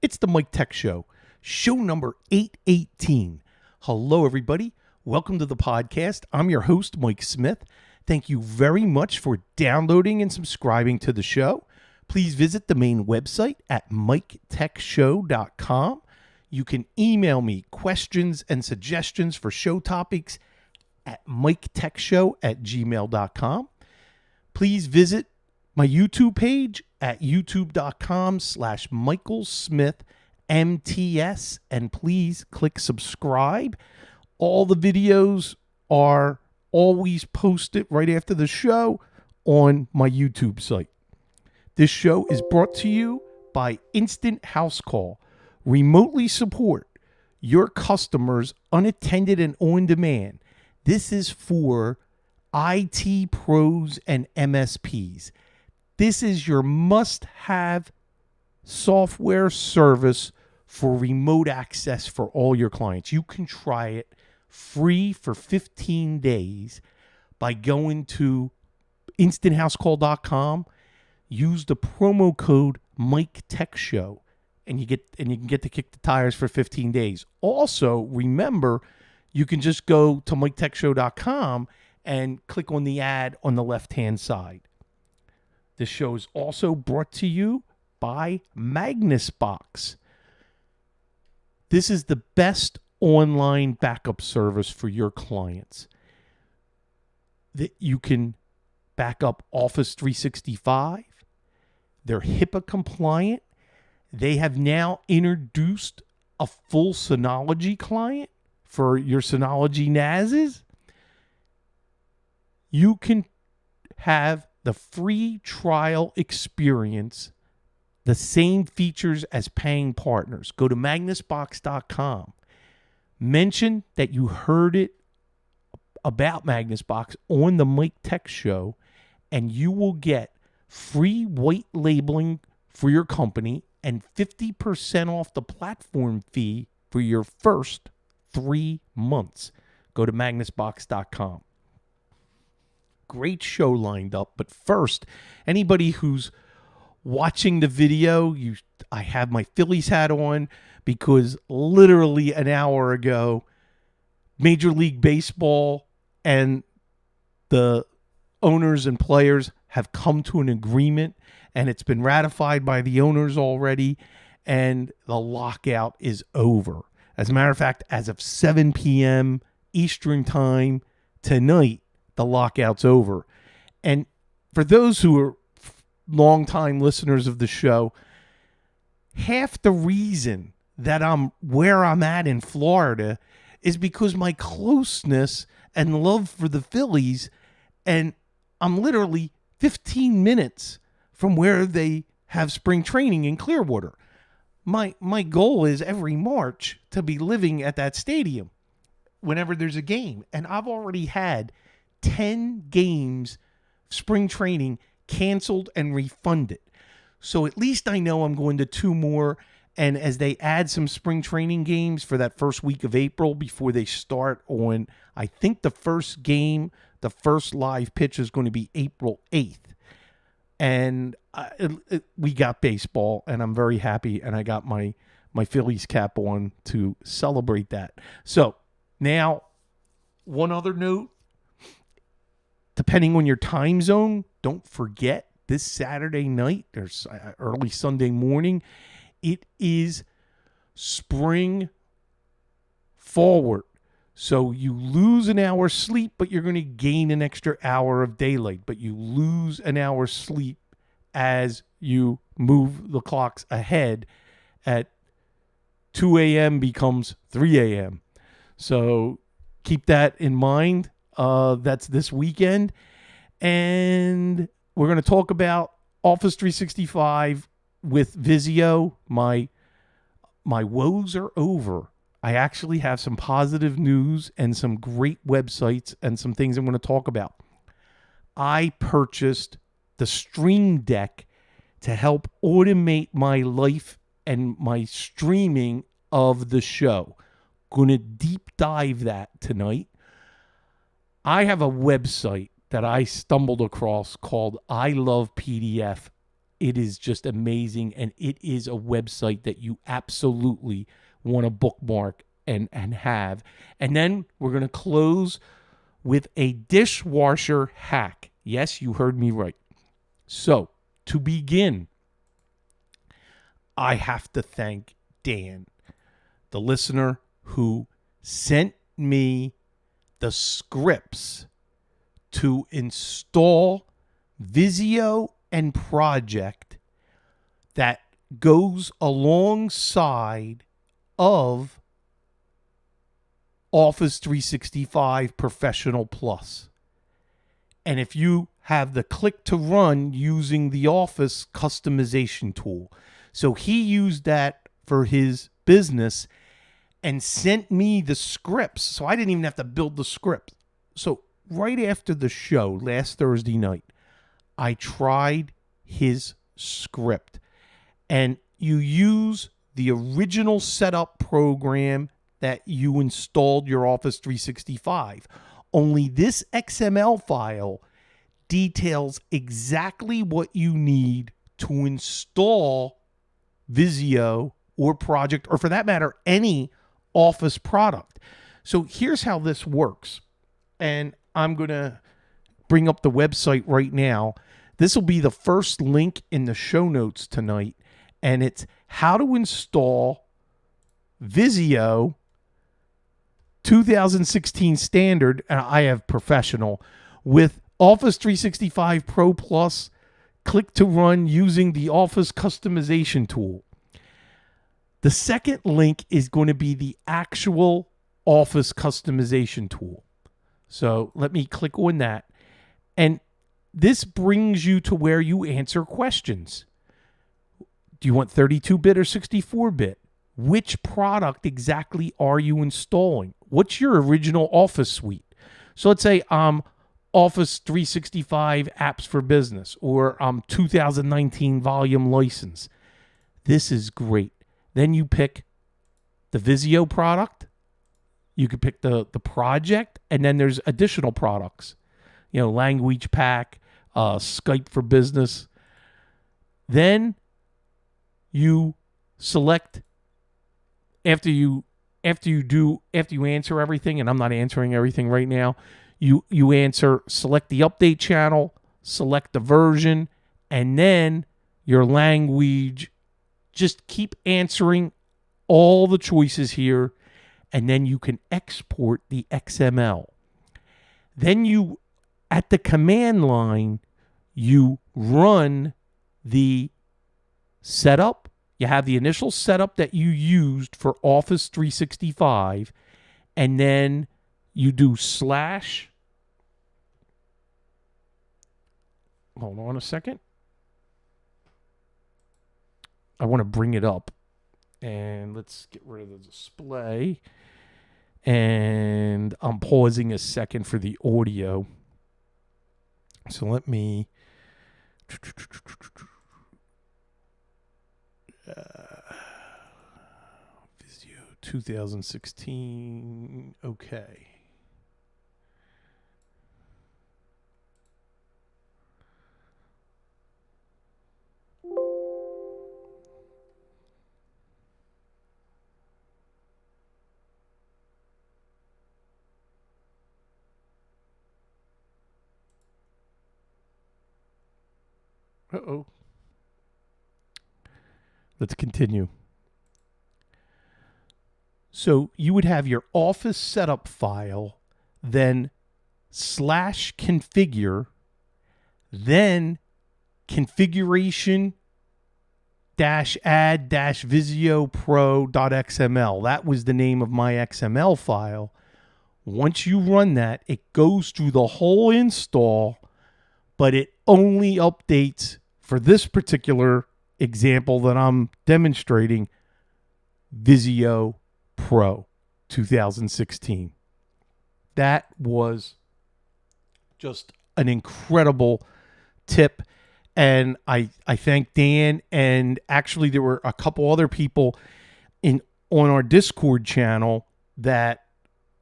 It's the Mike Tech Show, show number 818. Hello, everybody. Welcome to the podcast. I'm your host, Mike Smith. Thank you very much for downloading and subscribing to the show. Please visit the main website at miketechshow.com. You can email me questions and suggestions for show topics at miketechshow@gmail.com. Please visit my YouTube page at youtube.com/MichaelSmithMTS, and please click subscribe. All the videos are always posted right after the show on my YouTube site. This show is brought to you by Instant House Call. Remotely support your customers unattended and on demand. This is for IT pros and MSPs. This is your must-have software service for remote access for all your clients. You can try it free for 15 days by going to instanthouseCall.com. Use the promo code MikeTechShow, and you can get to kick the tires for 15 days. Also, remember, you can just go to MikeTechShow.com and click on the ad on the left-hand side. This show is also brought to you by MagnusBox. This is the best online backup service for your clients. That you can back up Office 365. They're HIPAA compliant. They have now introduced a full Synology client for your Synology NASs. You can have the free trial experience, the same features as paying partners. Go to magnusbox.com. Mention that you heard it about MagnusBox on the Mike Tech Show, and you will get free white labeling for your company and 50% off the platform fee for your first 3 months. Go to magnusbox.com. Great show lined up, but first, anybody who's watching the video, I have my Phillies hat on because literally an hour ago, Major League Baseball and the owners and players have come to an agreement, and it's been ratified by the owners already, and the lockout is over. As a matter of fact, as of 7 p.m. Eastern Time tonight, the lockout's over. And for those who are longtime listeners of the show, half the reason that I'm where I'm at in Florida is because my closeness and love for the Phillies, and I'm literally 15 minutes from where they have spring training in Clearwater. My goal is every March to be living at that stadium whenever there's a game. And I've already had 10 games, spring training, canceled and refunded. So at least I know I'm going to 2 more. And as they add some spring training games for that first week of April before they start on, I think the first game, the first live pitch is going to be April 8th. And we got baseball, and I'm very happy. And I got my Phillies cap on to celebrate that. So now, one other note. Depending on your time zone, don't forget this Saturday night or early Sunday morning, it is spring forward. So you lose an hour's sleep, but you're going to gain an extra hour of daylight. But you lose an hour's sleep as you move the clocks ahead. At 2 a.m. becomes 3 a.m. So keep that in mind. That's this weekend. And we're going to talk about Office 365 with Visio. My woes are over. I actually have some positive news and some great websites and some things I'm going to talk about. I purchased the Stream Deck to help automate my life and my streaming of the show. Going to deep dive that tonight. I have a website that I stumbled across called I Love PDF it is just amazing, and it is a website that you absolutely want to bookmark and have. And then we're going to close with a dishwasher hack. Yes, you heard me right. So, to begin, I have to thank Dan, the listener who sent me the scripts to install Visio and Project that goes alongside of Office 365 Professional Plus. And if you have the click to run using the Office customization tool. So he used that for his business and sent me the scripts. So I didn't even have to build the script. So right after the show last Thursday night, I tried his script. And you use the original setup program that you installed your Office 365. Only this XML file details exactly what you need to install Visio or Project, or for that matter, any Office product. So here's how this works. And I'm going to bring up the website right now. This will be the first link in the show notes tonight. And it's how to install Visio 2016 standard, and I have professional, with Office 365 Pro Plus, click to run using the Office customization tool. The second link is going to be the actual Office customization tool. So let me click on that. And this brings you to where you answer questions. Do you want 32-bit or 64-bit? Which product exactly are you installing? What's your original Office suite? So let's say Office 365 Apps for Business, or 2019 volume license. This is great. Then you pick the Visio product. You could pick the project, and then there's additional products. You know, Language Pack, Skype for Business. Then you select after you answer everything, and I'm not answering everything right now. You select the update channel, select the version, and then your language. Just keep answering all the choices here, and then you can export the XML. Then you, at the command line, you run the setup. You have the initial setup that you used for Office 365, and then you do slash. Hold on a second. I want to bring it up, and let's get rid of the display. And I'm pausing a second for the audio. So let me Visio 2016. Okay. Uh-oh. Let's continue. So you would have your Office setup file, then slash configure, then configuration dash add dash Visio Pro.xml. That was the name of my XML file. Once you run that, it goes through the whole install, but it only updates for this particular example that I'm demonstrating, Visio Pro 2016. That was just an incredible tip. And I thank Dan, and actually there were a couple other people on our Discord channel that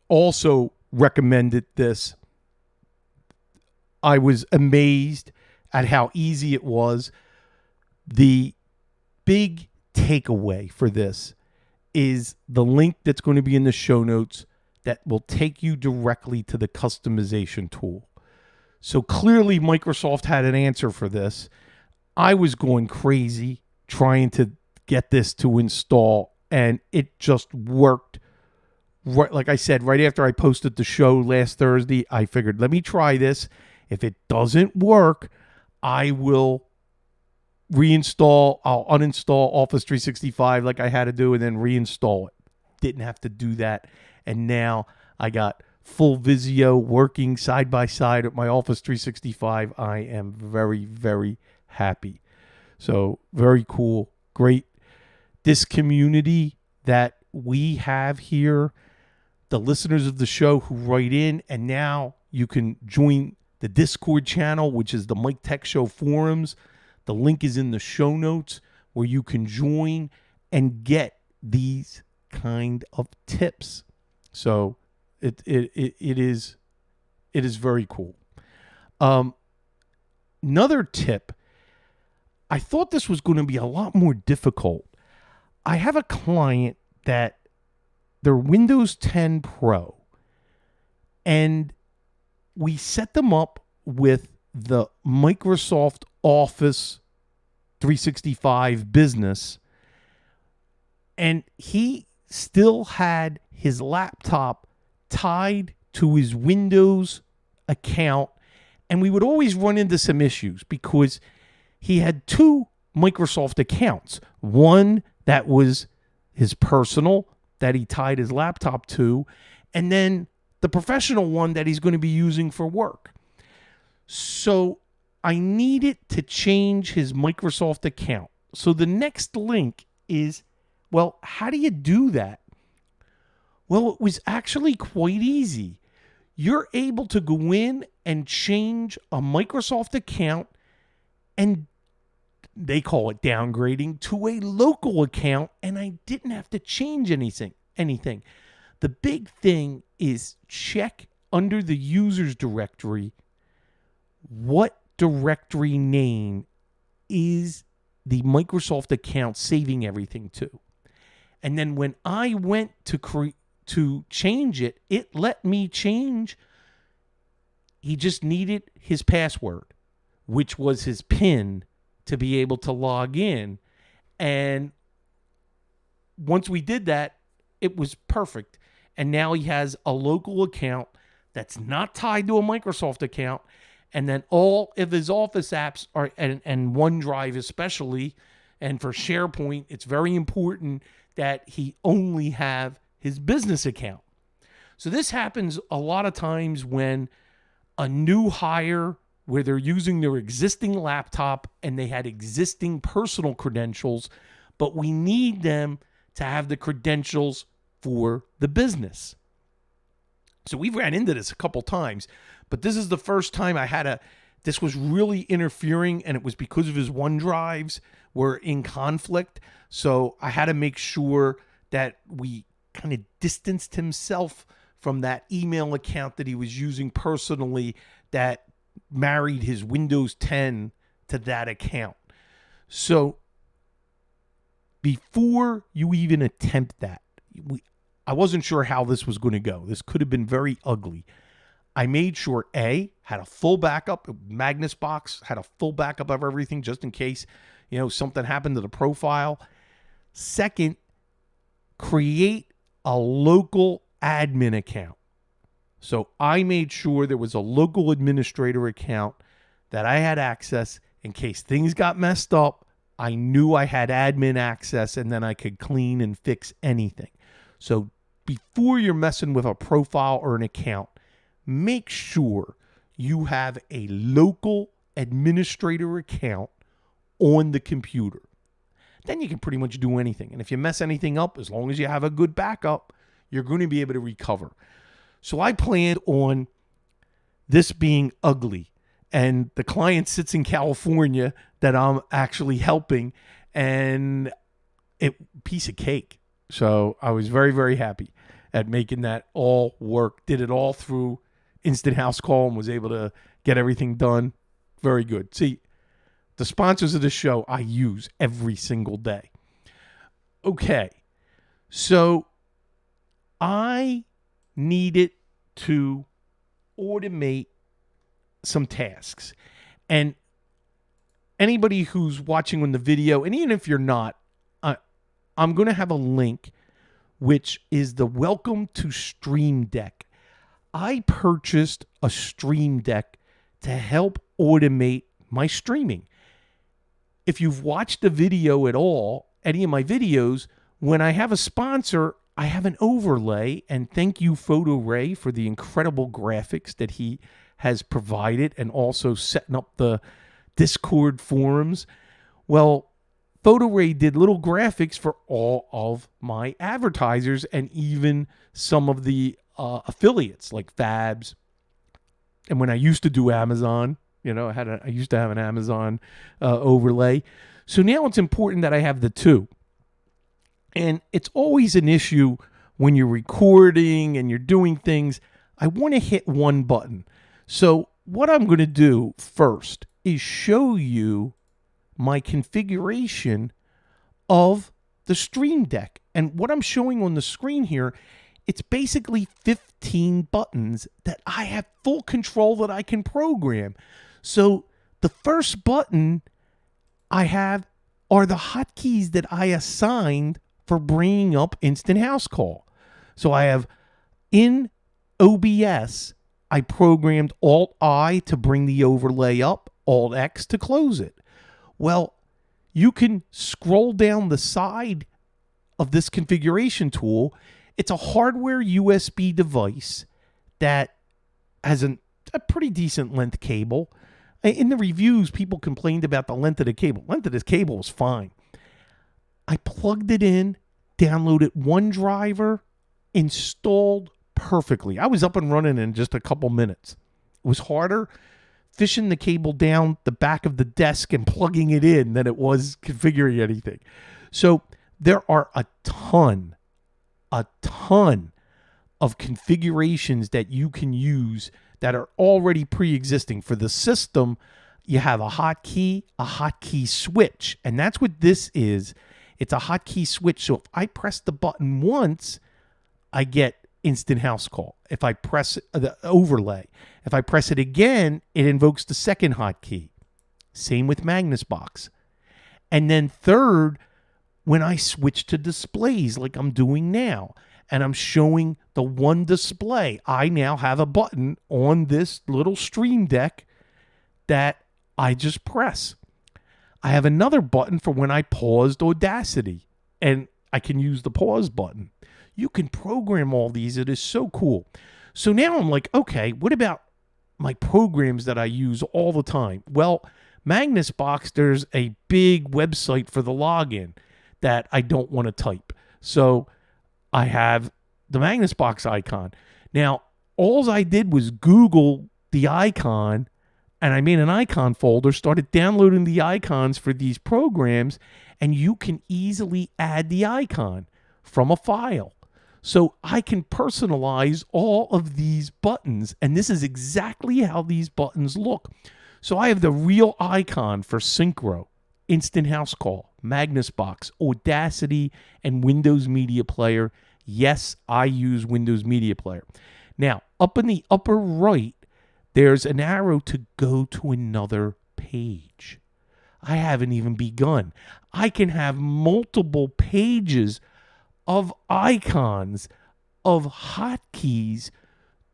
also recommended this. I was amazed at how easy it was. The big takeaway for this is the link that's going to be in the show notes that will take you directly to the customization tool. So clearly Microsoft had an answer for this. I was going crazy trying to get this to install, and it just worked. Right, like I said, right after I posted the show last Thursday, I figured, let me try this. If it doesn't work, I will I'll uninstall Office 365 like I had to do and then reinstall it. Didn't have to do that. And now I got full Visio working side by side with my Office 365. I am very, very happy. So very cool. Great. This community that we have here, the listeners of the show who write in, and now you can join the Discord channel, which is the Mike Tech Show forums. The link is in the show notes where you can join and get these kind of tips. So it is very cool. Another tip, I thought this was going to be a lot more difficult. I have a client that they're Windows 10 Pro, and we set them up with the Microsoft Office 365 business, and he still had his laptop tied to his Windows account, and we would always run into some issues because he had two Microsoft accounts. One that was his personal that he tied his laptop to, and then the professional one that he's going to be using for work. So I needed to change his Microsoft account. So the next link is, well, how do you do that? Well, it was actually quite easy. You're able to go in and change a Microsoft account, and they call it downgrading, to a local account, and I didn't have to change anything. The big thing is check under the users directory what directory name is the Microsoft account saving everything to. And then when I went to change it, it let me change. He just needed his password, which was his PIN, to be able to log in. And once we did that, it was perfect. And now he has a local account that's not tied to a Microsoft account. And then all of his Office apps are, and OneDrive especially, and for SharePoint, it's very important that he only have his business account. So this happens a lot of times when a new hire, where they're using their existing laptop and they had existing personal credentials, but we need them to have the credentials for the business. So we've ran into this a couple times, but this is the first time this was really interfering, and it was because of his OneDrives were in conflict. So I had to make sure that we kind of distanced himself from that email account that he was using personally that married his Windows 10 to that account. So before you even attempt that, I wasn't sure how this was going to go. This could have been very ugly. I made sure had a full backup. Magnus Box had a full backup of everything just in case, something happened to the profile. Second, create a local admin account. So I made sure there was a local administrator account that I had access in case things got messed up. I knew I had admin access, and then I could clean and fix anything. So before you're messing with a profile or an account, make sure you have a local administrator account on the computer. Then you can pretty much do anything. And if you mess anything up, as long as you have a good backup, you're going to be able to recover. So I planned on this being ugly. And the client sits in California that I'm actually helping, and piece of cake. So I was very, very happy at making that all work. Did it all through Instant House Call and was able to get everything done. Very good. See, The sponsors of the show I use every single day. Okay, so I needed to automate some tasks. And anybody who's watching on the video, and even if you're not, I'm going to have a link, which is the Welcome to Stream Deck. I purchased a Stream Deck to help automate my streaming. If you've watched the video at all, any of my videos, when I have a sponsor, I have an overlay, and thank you, PhotoRay, for the incredible graphics that he has provided and also setting up the Discord forums. Well, PhotoRay did little graphics for all of my advertisers and even some of the affiliates like Fabs. And when I used to do Amazon, I used to have an Amazon overlay. So now it's important that I have the two. And it's always an issue when you're recording and you're doing things. I want to hit one button. So what I'm going to do first is show you my configuration of the Stream Deck. And what I'm showing on the screen here, it's basically 15 buttons that I have full control that I can program. So the first button I have are the hotkeys that I assigned for bringing up Instant House Call. So I have in OBS, I programmed Alt-I to bring the overlay up, Alt-X to close it. Well, you can scroll down the side of this configuration tool. It's a hardware USB device that has a pretty decent length cable. In the reviews, people complained about the length of the cable. Length of this cable is fine. I plugged it in, downloaded one driver, installed perfectly. I was up and running in just a couple minutes. It was harder fishing the cable down the back of the desk and plugging it in than it was configuring anything. So there are a ton of configurations that you can use that are already pre-existing. For the system, you have a hotkey switch, and that's what this is. It's a hotkey switch. So if I press the button once, I get Instant House Call. If I press the overlay, if I press it again, it invokes the second hotkey. Same with Magnusbox. And then third, when I switch to displays like I'm doing now, and I'm showing the one display, I now have a button on this little Stream Deck that I just press. I have another button for when I paused Audacity, and I can use the pause button. You can program all these. It is so cool. So now I'm like, okay, what about my programs that I use all the time? Well, Magnusbox, there's a big website for the login that I don't want to type. So I have the Magnusbox icon. Now, all I did was Google the icon, and I made an icon folder, started downloading the icons for these programs, and you can easily add the icon from a file. So I can personalize all of these buttons, and this is exactly how these buttons look. So I have the real icon for Synchro, Instant House Call, Magnusbox, Audacity, and Windows Media Player. Yes, I use Windows Media Player. Now, up in the upper right, there's an arrow to go to another page. I haven't even begun. I can have multiple pages of icons, of hotkeys,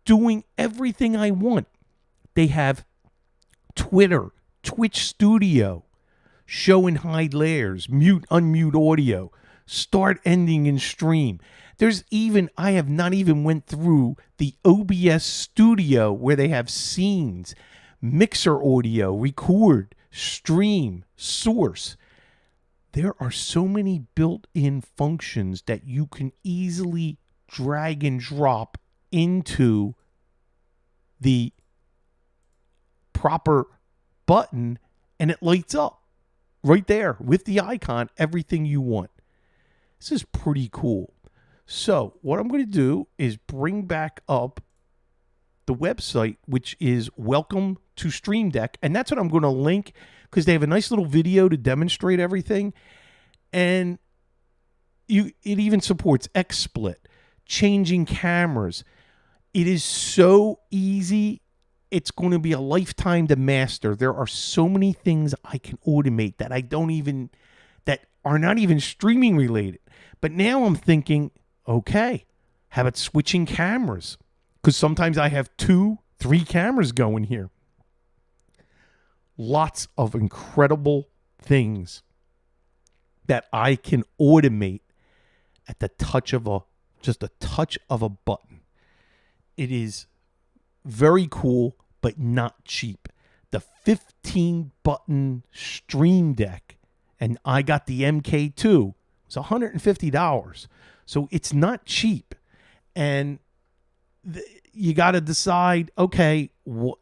doing everything I want. They have Twitter, Twitch Studio, show and hide layers, mute, unmute audio, start, ending, and stream. There's even, I have not even went through the OBS Studio where they have scenes, mixer audio, record, stream, source. There are so many built-in functions that you can easily drag and drop into the proper button, and it lights up right there with the icon, everything you want. This is pretty cool. So what I'm going to do is bring back up the website, which is Welcome to Stream Deck. And that's what I'm going to link because they have a nice little video to demonstrate everything. And it even supports XSplit, changing cameras. It is so easy. It's going to be a lifetime to master. There are so many things I can automate that that are not even streaming related. But now I'm thinking, okay, how about switching cameras? Because sometimes I have 2, 3 cameras going here. Lots of incredible things that I can automate at the touch of just a touch of a button. It is very cool, but not cheap. The 15-button Stream Deck, and I got the MK2, was $150. So it's not cheap. And you got to decide, okay,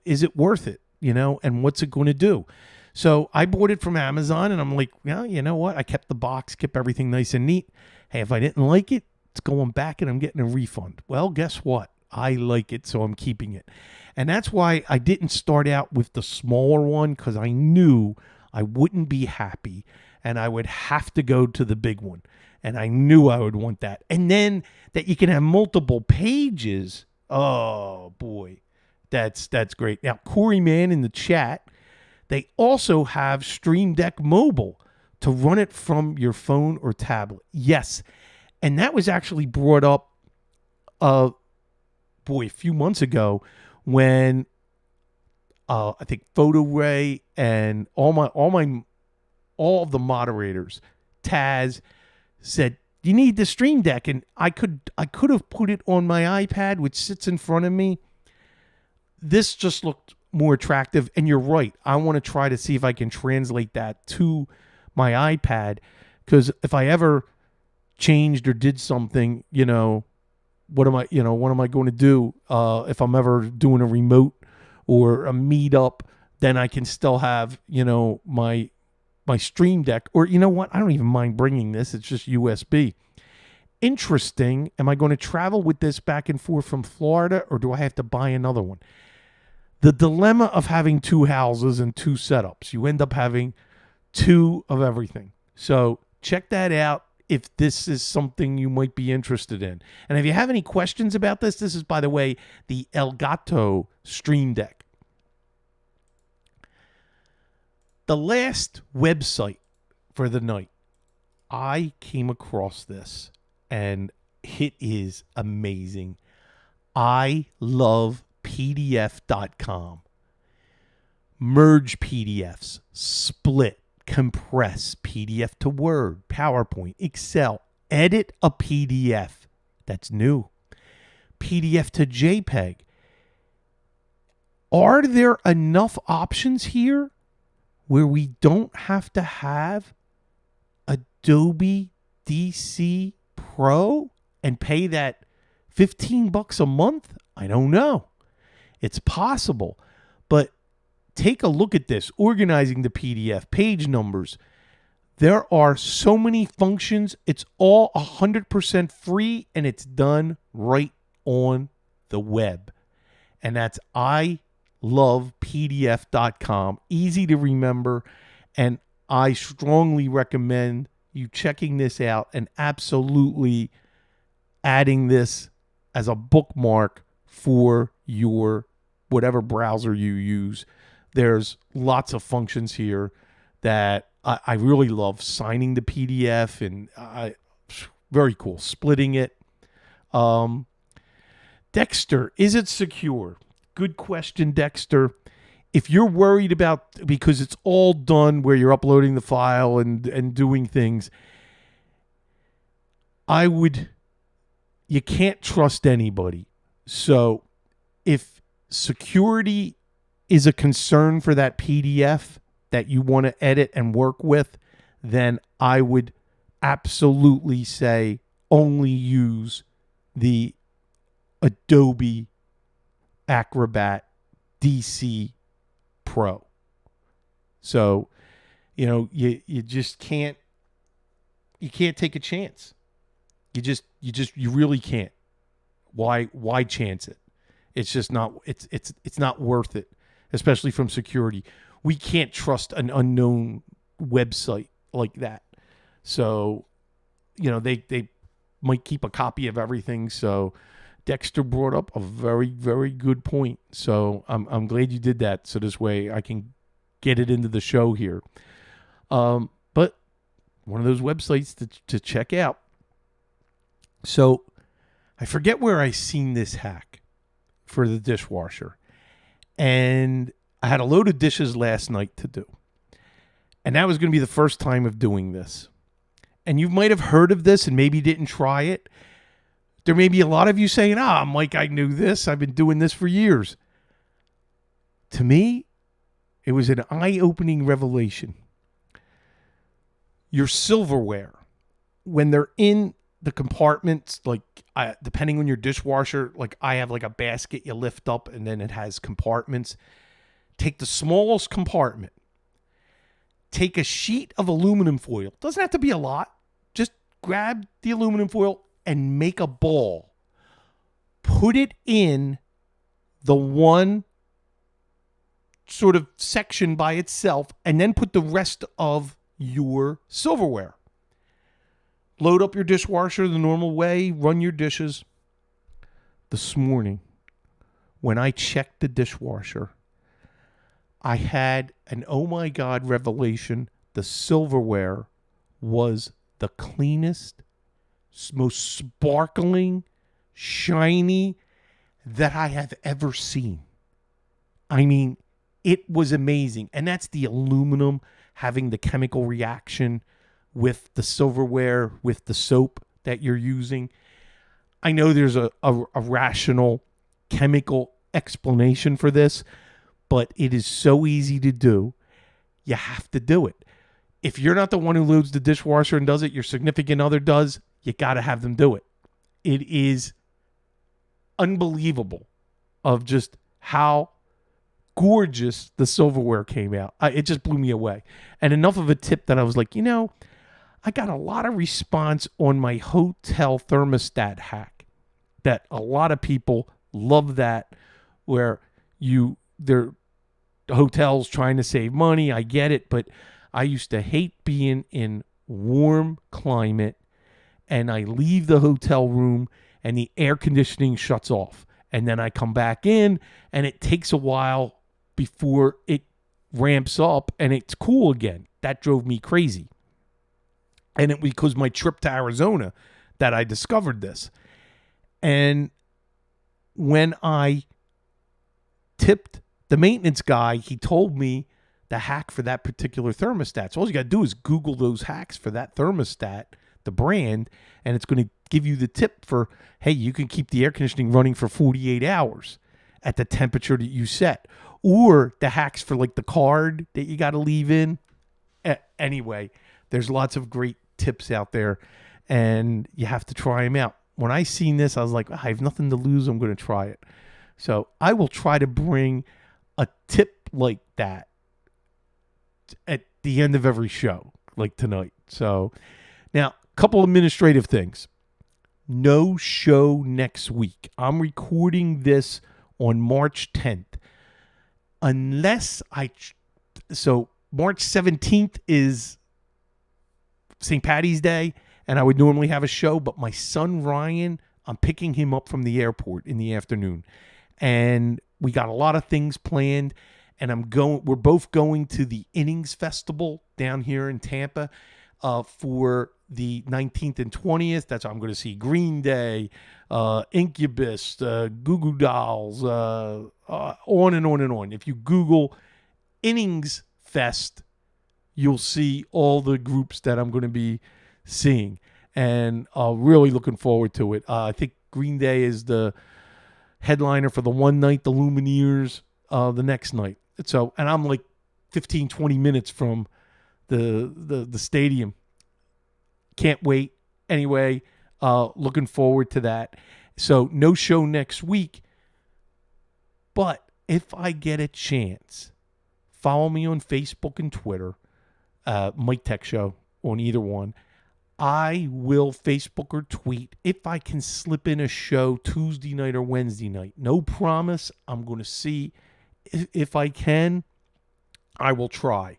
is it worth it? And what's it going to do? So I bought it from Amazon, and I'm like, well, you know what? I kept the box, kept everything nice and neat. Hey, if I didn't like it, it's going back and I'm getting a refund. Well, guess what? I like it, so I'm keeping it. And that's why I didn't start out with the smaller one, because I knew I wouldn't be happy and I would have to go to the big one. And I knew I would want that. And then that you can have multiple pages. Oh, boy. That's great. Now, Corey Mann in the chat, they also have Stream Deck Mobile to run it from your phone or tablet. Yes. And that was actually brought up a few months ago when I think Photo Ray and all of the moderators, Taz, said you need the Stream Deck, and I could have put it on my iPad, which sits in front of me. This just looked more attractive, and you're right. I want to try to see if I can translate that to my iPad, because if I ever changed or did something, what am I going to do if I'm ever doing a remote or a meetup? Then I can still have my Stream Deck, or you know what? I don't even mind bringing this. It's just USB. Interesting. Am I going to travel with this back and forth from Florida, or do I have to buy another one? The dilemma of having 2 houses and 2 setups. You end up having 2 of everything. So check that out if this is something you might be interested in. And if you have any questions about this is, by the way, the Elgato Stream Deck. The last website for the night, I came across this, and it is amazing. I love PDF.com. Merge PDFs, split, compress, PDF to Word, PowerPoint, Excel, edit a PDF. That's new. PDF to JPEG. Are there enough options here where we don't have to have Adobe DC Pro and pay that $15 a month? I don't know. It's possible. But take a look at this. Organizing the PDF, page numbers. There are so many functions. It's all 100% free, and it's done right on the web. And that's ilovepdf.com. Easy to remember. And I strongly recommend you checking this out and absolutely adding this as a bookmark for your whatever browser you use. There's lots of functions here that I really love. Signing the PDF, and very cool. Splitting it. Dexter, is it secure? Good question, Dexter. If you're worried about, because it's all done where you're uploading the file and doing things, you can't trust anybody. So if security is a concern for that PDF that you want to edit and work with, then I would absolutely say only use the Adobe Acrobat DC Pro. So, you just can't, take a chance. You really can't. Why chance it? It's just not. It's not worth it, especially from security. We can't trust an unknown website like that. So, they might keep a copy of everything. So, Dexter brought up a very, very good point. So I'm glad you did that. So this way I can get it into the show here. But one of those websites to check out. So I forget where I seen this hack for the dishwasher. And I had a load of dishes last night to do. And that was going to be the first time of doing this. And you might have heard of this and maybe didn't try it. There may be a lot of you saying, Mike, I knew this. I've been doing this for years. To me, it was an eye-opening revelation. Your silverware, when they're in the compartments, like depending on your dishwasher, like I have like a basket you lift up and then it has compartments. Take the smallest compartment. Take a sheet of aluminum foil. Doesn't have to be a lot. Just grab the aluminum foil and make a ball. Put it in the one sort of section by itself and then put the rest of your silverware. Load up your dishwasher the normal way, run your dishes. This morning, when I checked the dishwasher, I had an oh my God revelation. The silverware was the cleanest, most sparkling, shiny that I have ever seen. I mean, it was amazing. And that's the aluminum having the chemical reaction with the silverware, with the soap that you're using. I know there's a rational chemical explanation for this, but it is so easy to do. You have to do it. If you're not the one who loads the dishwasher and does it, your significant other does, you got to have them do it. It is unbelievable of just how gorgeous the silverware came out. It just blew me away. And enough of a tip that I was like, I got a lot of response on my hotel thermostat hack that a lot of people love that, where they're hotels trying to save money. I get it, but I used to hate being in warm climate and I leave the hotel room and the air conditioning shuts off. And then I come back in and it takes a while before it ramps up and it's cool again. That drove me crazy. And it was because my trip to Arizona that I discovered this. And when I tipped the maintenance guy, he told me the hack for that particular thermostat. So all you got to do is Google those hacks for that thermostat, the brand, and it's going to give you the tip for, hey, you can keep the air conditioning running for 48 hours at the temperature that you set. Or the hacks for like the card that you got to leave in. Anyway, there's lots of great tips out there and you have to try them out. When I seen this, I was like, I have nothing to lose. I'm going to try it. So I will try to bring a tip like that at the end of every show, like tonight. So now, a couple administrative things. No show next week. I'm recording this on March 10th. So March 17th is St. Patty's Day, and I would normally have a show, but my son Ryan, I'm picking him up from the airport in the afternoon. And we got a lot of things planned, and we're both going to the Innings Festival down here in Tampa for the 19th and 20th. That's how I'm going to see Green Day, Incubus, Goo Goo Dolls, on and on and on. If you Google Innings Fest, you'll see all the groups that I'm going to be seeing. And really looking forward to it. I think Green Day is the headliner for the one night, the Lumineers the next night. So, and I'm like 15, 20 minutes from the stadium. Can't wait. Anyway, looking forward to that. So no show next week. But if I get a chance, follow me on Facebook and Twitter, Mike Tech Show on either one. I will Facebook or tweet if I can slip in a show Tuesday night or Wednesday night. No promise. I'm going to see if I can. I will try.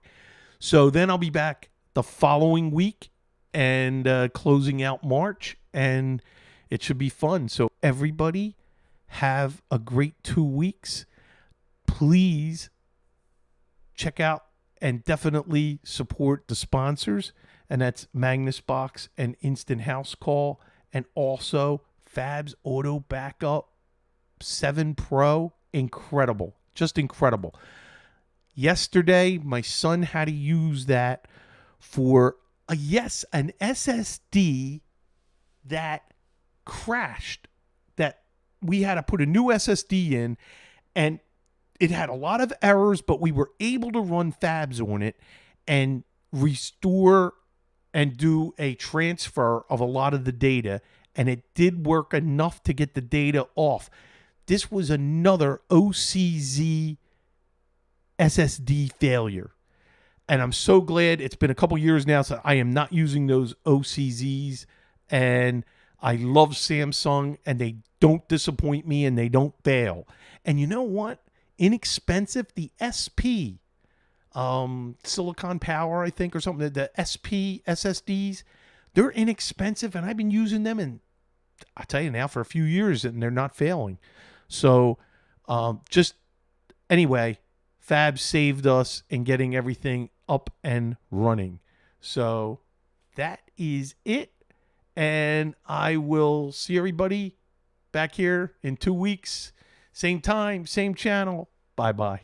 So then I'll be back the following week and closing out March, and it should be fun. So everybody have a great 2 weeks. Please check out and definitely support the sponsors, and that's Magnus Box and Instant House Call, and also Fab's Auto Backup 7 Pro. Incredible. Just incredible. Yesterday, my son had to use that for an SSD that crashed, that we had to put a new SSD in, and it had a lot of errors, but we were able to run Fabs on it and restore and do a transfer of a lot of the data, and it did work enough to get the data off. This was another OCZ SSD failure, and I'm so glad it's been a couple years now, so I am not using those OCZs, and I love Samsung, and they don't disappoint me, and they don't fail. And you know what? Inexpensive, the SP, Silicon Power, I think, or something, the SP SSDs, they're inexpensive, and I've been using them, and I tell you now, for a few years, and they're not failing. So just anyway, Fab saved us in getting everything up and running. So that is it. And I will see everybody back here in 2 weeks. Same time, same channel. Bye-bye.